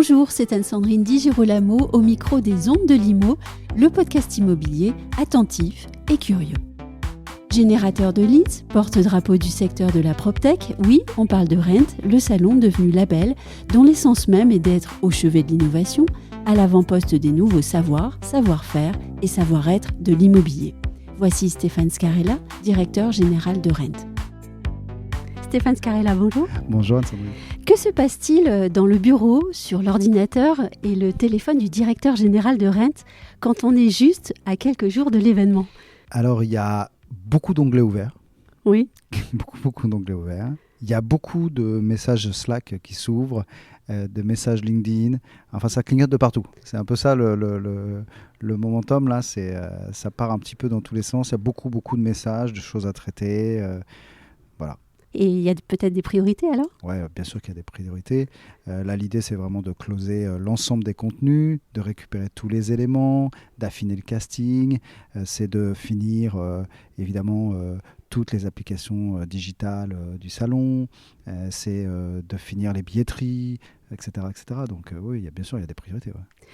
Bonjour, c'est Anne-Sandrine Di Girolamo au micro des Ondes de l'Imo, le podcast immobilier attentif et curieux. Générateur de leads, porte-drapeau du secteur de la PropTech, oui, on parle de Rent, le salon devenu label, dont l'essence même est d'être au chevet de l'innovation, à l'avant-poste des nouveaux savoirs, savoir-faire et savoir-être de l'immobilier. Voici Stéphane Scarella, directeur général de Rent. Stéphane Scarella, bonjour. Bonjour Anne-Sandrine. Que se passe-t-il dans le bureau, sur l'ordinateur et le téléphone du directeur général de Rent quand on est juste à quelques jours de l'événement ? Alors, il y a beaucoup d'onglets ouverts. Oui. beaucoup d'onglets ouverts. Il y a beaucoup de messages Slack qui s'ouvrent, de messages LinkedIn. Enfin, ça clignote de partout. C'est un peu ça le momentum, là. Ça part un petit peu dans tous les sens. Il y a beaucoup de messages, de choses à traiter. Voilà. Et il y a peut-être des priorités alors ? Oui, bien sûr qu'il y a des priorités. Là, l'idée, c'est vraiment de closer l'ensemble des contenus, de récupérer tous les éléments, d'affiner le casting. C'est de finir, évidemment, toutes les applications digitales du salon. C'est de finir les billetteries, etc. Donc, oui, bien sûr, il y a des priorités. Ouais.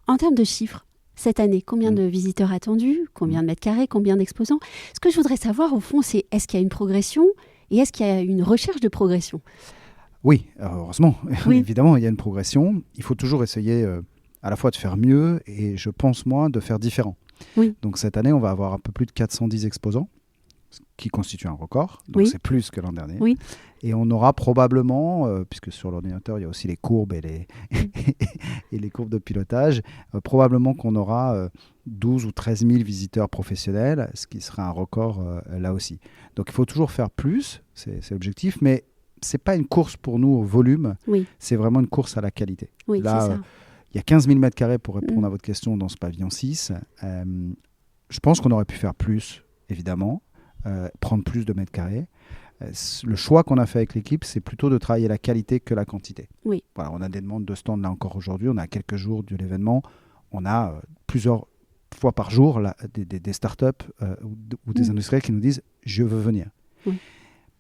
En termes de chiffres, cette année, combien de visiteurs attendus ? Combien de mètres carrés ? Combien d'exposants ? Ce que je voudrais savoir, au fond, c'est est-ce qu'il y a une progression ? Et est-ce qu'il y a une recherche de progression ? Oui, heureusement, oui. Évidemment, il y a une progression. Il faut toujours essayer à la fois de faire mieux et, je pense, moi, de faire différent. Oui. Donc cette année, on va avoir un peu plus de 410 exposants, ce qui constitue un record. Donc c'est plus que l'an dernier. Oui. Et on aura probablement, puisque sur l'ordinateur, il y a aussi les courbes et les courbes de pilotage, probablement qu'on aura 12 ou 13 000 visiteurs professionnels, ce qui sera un record là aussi. Donc il faut toujours faire plus, c'est l'objectif, mais ce n'est pas une course pour nous au volume, c'est vraiment une course à la qualité. Oui, là, c'est ça. Il y a 15 000 m² pour répondre à votre question dans ce pavillon 6. Je pense qu'on aurait pu faire plus, évidemment, prendre plus de mètres carrés. Le choix qu'on a fait avec l'équipe, c'est plutôt de travailler la qualité que la quantité. Oui. Voilà, on a des demandes de stand là encore aujourd'hui, on a quelques jours de l'événement, on a plusieurs fois par jour là, des startups ou des industriels qui nous disent « je veux venir ».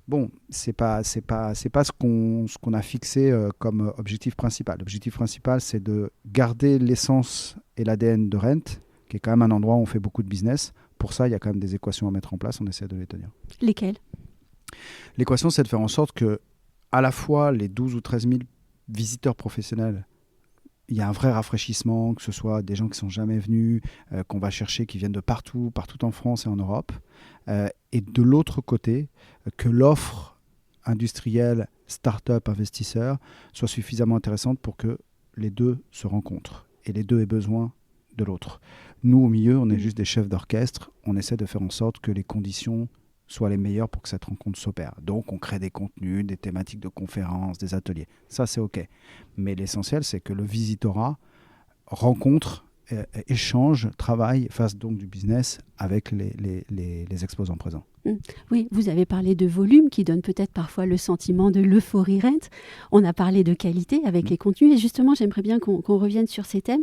Bon, c'est pas ce qu'on a fixé comme objectif principal. L'objectif principal, c'est de garder l'essence et l'ADN de Rent, qui est quand même un endroit où on fait beaucoup de business. Pour ça, il y a quand même des équations à mettre en place, on essaie de les tenir. Lesquelles ? L'équation, c'est de faire en sorte que, à la fois, les 12 ou 13 000 visiteurs professionnels, il y a un vrai rafraîchissement, que ce soit des gens qui ne sont jamais venus, qu'on va chercher, qui viennent de partout en France et en Europe. Et de l'autre côté, que l'offre industrielle, start-up, investisseur, soit suffisamment intéressante pour que les deux se rencontrent et les deux aient besoin de l'autre. Nous, au milieu, on est juste des chefs d'orchestre. On essaie de faire en sorte que les conditions soient les meilleures pour que cette rencontre s'opère. Donc, on crée des contenus, des thématiques de conférences, des ateliers. Ça, c'est OK. Mais l'essentiel, c'est que le visitorat rencontre, échange, travaille, fasse donc du business avec les exposants présents. Oui, vous avez parlé de volume qui donne peut-être parfois le sentiment de l'euphorie Rent. On a parlé de qualité avec les contenus et justement, j'aimerais bien qu'on revienne sur ces thèmes.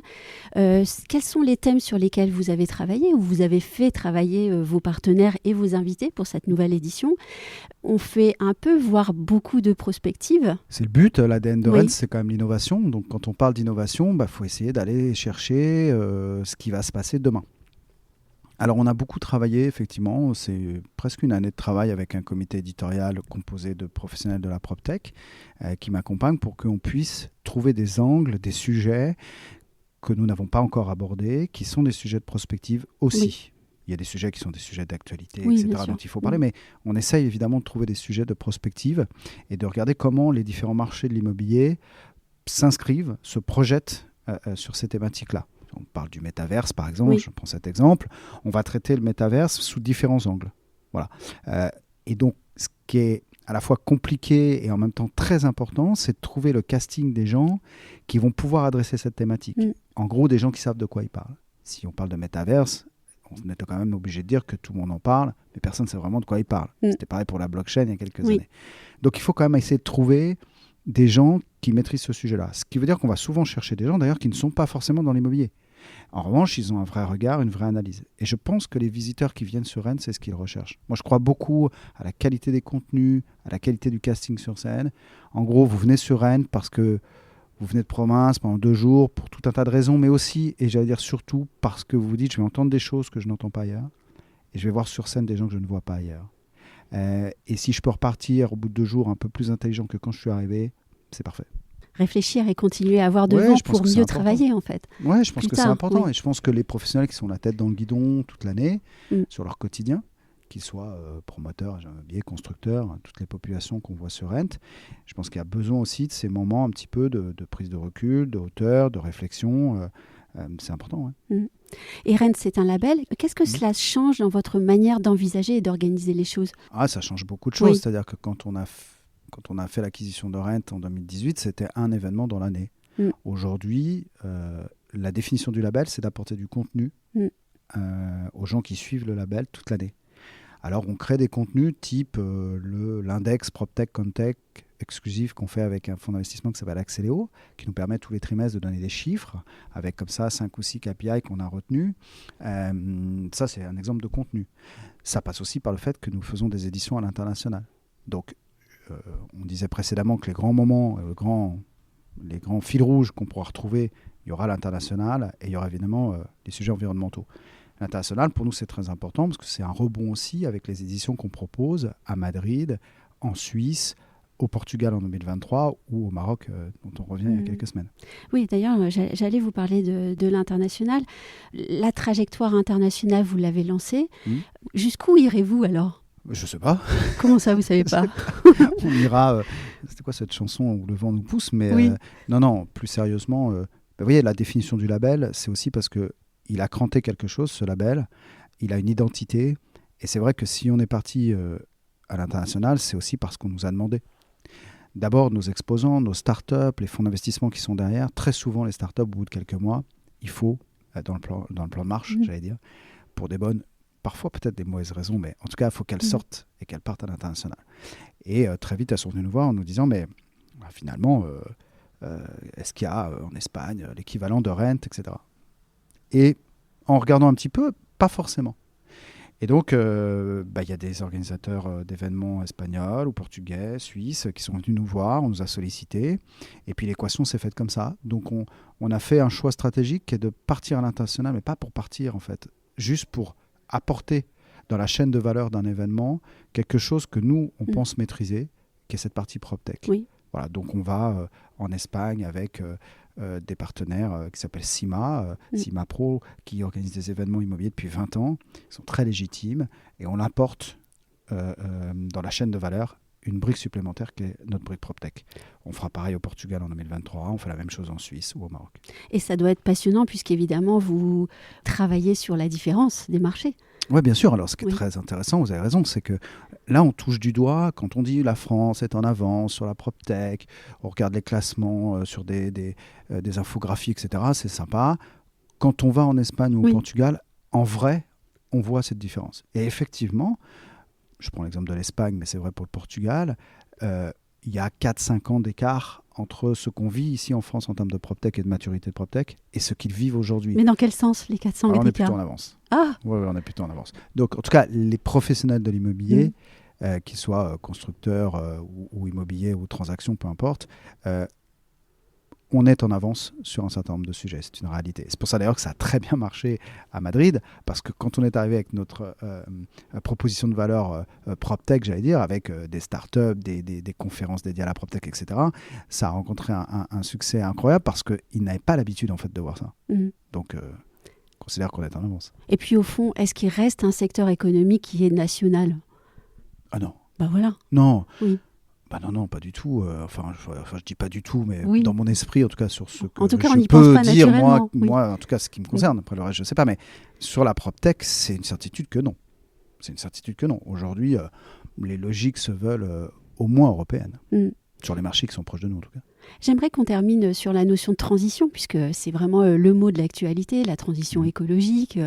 Quels sont les thèmes sur lesquels vous avez travaillé ou vous avez fait travailler vos partenaires et vos invités pour cette nouvelle édition ? On fait un peu, voire beaucoup de prospectives. C'est le but, l'ADN de Rent, c'est quand même l'innovation. Donc quand on parle d'innovation, faut essayer d'aller chercher ce qui va se passer demain. Alors on a beaucoup travaillé, effectivement, c'est presque une année de travail avec un comité éditorial composé de professionnels de la PropTech qui m'accompagnent pour qu'on puisse trouver des angles, des sujets que nous n'avons pas encore abordés, qui sont des sujets de prospective aussi. Oui. Il y a des sujets qui sont des sujets d'actualité, etc., dont il faut parler, mais on essaye évidemment de trouver des sujets de prospective et de regarder comment les différents marchés de l'immobilier s'inscrivent, se projettent sur ces thématiques-là. On parle du métaverse, par exemple, je prends cet exemple. On va traiter le métaverse sous différents angles. Voilà. Et donc, ce qui est à la fois compliqué et en même temps très important, c'est de trouver le casting des gens qui vont pouvoir adresser cette thématique. En gros, des gens qui savent de quoi ils parlent. Si on parle de métaverse, on est quand même obligé de dire que tout le monde en parle, mais personne ne sait vraiment de quoi il parle. C'était pareil pour la blockchain il y a quelques années. Donc, il faut quand même essayer de trouver des gens qui maîtrisent ce sujet-là. Ce qui veut dire qu'on va souvent chercher des gens, d'ailleurs, qui ne sont pas forcément dans l'immobilier. En revanche, ils ont un vrai regard, une vraie analyse. Et je pense que les visiteurs qui viennent sur Rennes, c'est ce qu'ils recherchent. Moi, je crois beaucoup à la qualité des contenus, à la qualité du casting sur scène. En gros, vous venez sur Rennes parce que vous venez de province pendant 2 jours pour tout un tas de raisons, mais aussi, et j'allais dire surtout, parce que vous vous dites, je vais entendre des choses que je n'entends pas ailleurs, et je vais voir sur scène des gens que je ne vois pas ailleurs. Et si je peux repartir au bout de 2 jours un peu plus intelligent que quand je suis arrivé, c'est parfait. Réfléchir et continuer à avoir de vent pour mieux travailler, en fait. Oui, je pense que c'est important. Et je pense que les professionnels qui sont la tête dans le guidon toute l'année, sur leur quotidien, qu'ils soient promoteurs, immobiliers, constructeurs, toutes les populations qu'on voit sur Rent, je pense qu'il y a besoin aussi de ces moments un petit peu de prise de recul, de hauteur, de réflexion. C'est important. Ouais. Et Rent, c'est un label. Qu'est-ce que cela change dans votre manière d'envisager et d'organiser les choses ? Ça change beaucoup de choses. C'est-à-dire que quand on a fait l'acquisition de Rent en 2018, c'était un événement dans l'année. Aujourd'hui, la définition du label, c'est d'apporter du contenu aux gens qui suivent le label toute l'année. Alors, on crée des contenus type l'index PropTech Contech exclusif qu'on fait avec un fonds d'investissement qui s'appelle Axeléo, qui nous permet tous les trimestres de donner des chiffres, avec comme ça 5 ou 6 KPI qu'on a retenus. Ça, c'est un exemple de contenu. Ça passe aussi par le fait que nous faisons des éditions à l'international. Donc, on disait précédemment que les grands moments, les grands fils rouges qu'on pourra retrouver, il y aura l'international et il y aura évidemment les sujets environnementaux. L'international, pour nous, c'est très important parce que c'est un rebond aussi avec les éditions qu'on propose à Madrid, en Suisse, au Portugal en 2023 ou au Maroc, dont on revient il y a quelques semaines. Oui, d'ailleurs, j'allais vous parler de l'international. La trajectoire internationale, vous l'avez lancée. Jusqu'où irez-vous alors ? Je sais pas. Comment ça, vous savez pas ? On ira. C'était quoi cette chanson où le vent nous pousse ? Mais non, plus sérieusement, vous voyez, la définition du label, c'est aussi parce qu'il a cranté quelque chose, ce label. Il a une identité. Et c'est vrai que si on est parti à l'international, c'est aussi parce qu'on nous a demandé. D'abord, nos exposants, nos startups, les fonds d'investissement qui sont derrière. Très souvent, les startups, au bout de quelques mois, il faut, dans le plan de marche, j'allais dire, pour des bonnes, parfois peut-être des mauvaises raisons, mais en tout cas, il faut qu'elles sortent et qu'elles partent à l'international. Et très vite, elles sont venues nous voir en nous disant, mais finalement, est-ce qu'il y a en Espagne l'équivalent de Rent, etc. Et en regardant un petit peu, pas forcément. Et donc, y a des organisateurs d'événements espagnols ou portugais, suisses, qui sont venus nous voir, on nous a sollicités. Et puis l'équation s'est faite comme ça. Donc on a fait un choix stratégique qui est de partir à l'international, mais pas pour partir en fait, juste pour apporter dans la chaîne de valeur d'un événement quelque chose que nous, on pense maîtriser, qui est cette partie PropTech. Oui. Voilà, donc on va en Espagne avec des partenaires qui s'appellent CIMA, CIMA Pro, qui organisent des événements immobiliers depuis 20 ans. Ils sont très légitimes et on apporte dans la chaîne de valeur une brique supplémentaire qui est notre brique PropTech. On fera pareil au Portugal en 2023, on fait la même chose en Suisse ou au Maroc. Et ça doit être passionnant puisqu'évidemment, vous travaillez sur la différence des marchés. Oui, bien sûr. Alors, ce qui est très intéressant, vous avez raison, c'est que là, on touche du doigt, quand on dit la France est en avance sur la PropTech, on regarde les classements sur des infographies, etc. C'est sympa. Quand on va en Espagne ou au Portugal, en vrai, on voit cette différence. Et effectivement, je prends l'exemple de l'Espagne, mais c'est vrai pour le Portugal, il y a 4-5 ans d'écart entre ce qu'on vit ici en France en termes de PropTech et de maturité de PropTech et ce qu'ils vivent aujourd'hui. Mais dans quel sens, les 400 d'écart ? On est plutôt en avance. Ah ! Oui, on est plutôt en avance. Donc, en tout cas, les professionnels de l'immobilier, qu'ils soient constructeurs ou immobiliers ou transactions, peu importe, on est en avance sur un certain nombre de sujets. C'est une réalité. C'est pour ça d'ailleurs que ça a très bien marché à Madrid, parce que quand on est arrivé avec notre proposition de valeur PropTech, j'allais dire, avec des startups, des conférences dédiées à la PropTech, etc., ça a rencontré un succès incroyable parce qu'ils n'avaient pas l'habitude en fait de voir ça. Donc, on considère qu'on est en avance. Et puis au fond, est-ce qu'il reste un secteur économique qui est national ? Ah non. Bah voilà. Non. Oui. Bah non, pas du tout. Enfin, je dis pas du tout, mais dans mon esprit, en tout cas, sur ce que en tout cas, je on y peux pense pas dire, naturellement. moi, en tout cas, ce qui me concerne. Après le reste, je sais pas, mais sur la PropTech, c'est une certitude que non. C'est une certitude que non. Aujourd'hui, les logiques se veulent au moins européennes, sur les marchés qui sont proches de nous, en tout cas. J'aimerais qu'on termine sur la notion de transition, puisque c'est vraiment le mot de l'actualité, la transition écologique,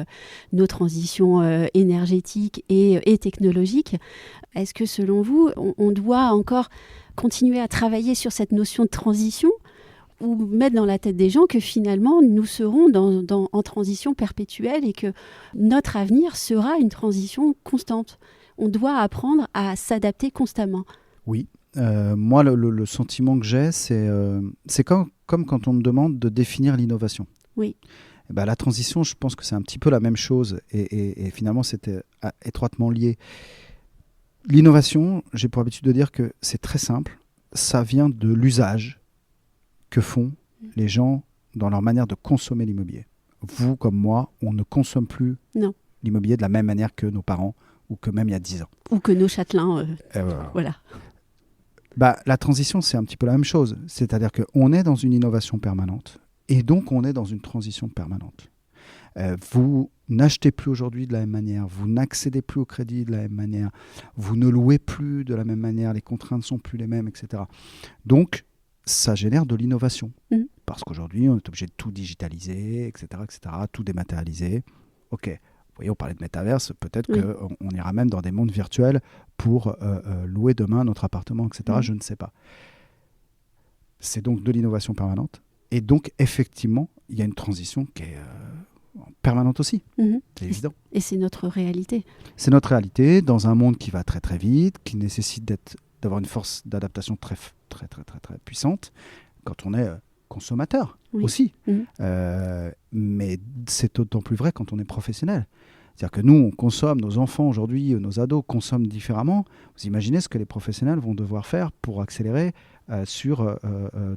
nos transitions énergétiques et technologiques. Est-ce que, selon vous, on doit encore continuer à travailler sur cette notion de transition ou mettre dans la tête des gens que finalement, nous serons en transition perpétuelle et que notre avenir sera une transition constante ? On doit apprendre à s'adapter constamment. Oui. Moi, le sentiment que j'ai, c'est comme quand on me demande de définir l'innovation. Oui. Et ben, la transition, je pense que c'est un petit peu la même chose et finalement, c'était étroitement lié. L'innovation, j'ai pour habitude de dire que c'est très simple. Ça vient de l'usage que font les gens dans leur manière de consommer l'immobilier. Vous, comme moi, on ne consomme plus l'immobilier de la même manière que nos parents ou que même il y a 10 ans. Ou que nos châtelains. Voilà. La transition, c'est un petit peu la même chose. C'est-à-dire qu'on est dans une innovation permanente et donc on est dans une transition permanente. Vous n'achetez plus aujourd'hui de la même manière, vous n'accédez plus au crédit de la même manière, vous ne louez plus de la même manière, les contraintes ne sont plus les mêmes, etc. Donc, ça génère de l'innovation. Parce qu'aujourd'hui, on est obligé de tout digitaliser, etc., tout dématérialiser. Ok, vous voyez, on parlait de métaverse, peut-être qu'on ira même dans des mondes virtuels pour louer demain notre appartement, etc. Je ne sais pas. C'est donc de l'innovation permanente. Et donc, effectivement, il y a une transition qui est permanente aussi. C'est évident. Et c'est notre réalité. C'est notre réalité dans un monde qui va très très vite, qui nécessite d'avoir une force d'adaptation très, très, très, très, très puissante quand on est consommateur aussi. Mais c'est d'autant plus vrai quand on est professionnel. C'est-à-dire que nous, on consomme, nos enfants aujourd'hui, nos ados consomment différemment. Vous imaginez ce que les professionnels vont devoir faire pour accélérer sur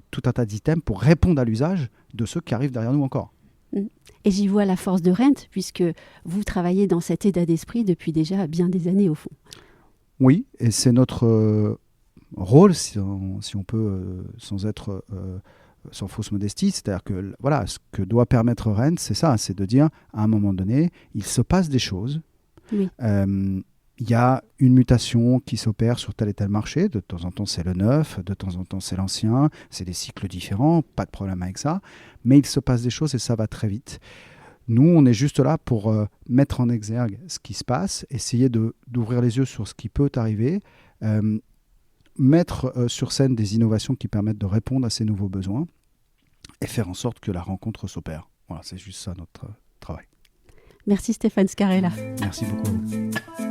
tout un tas d'items pour répondre à l'usage de ceux qui arrivent derrière nous encore. Et j'y vois la force de Rent, puisque vous travaillez dans cet état d'esprit depuis déjà bien des années au fond. Oui, et c'est notre rôle, si on peut, sans fausse modestie, c'est-à-dire que voilà, ce que doit permettre Rent, c'est ça, c'est de dire, à un moment donné, il se passe des choses. Oui. Il y a une mutation qui s'opère sur tel et tel marché. De temps en temps, c'est le neuf, de temps en temps, c'est l'ancien. C'est des cycles différents, pas de problème avec ça. Mais il se passe des choses et ça va très vite. Nous, on est juste là pour mettre en exergue ce qui se passe, essayer d'ouvrir les yeux sur ce qui peut arriver, mettre sur scène des innovations qui permettent de répondre à ces nouveaux besoins et faire en sorte que la rencontre s'opère. Voilà, c'est juste ça notre travail. Merci Stéphane Scarella. Merci beaucoup à vous.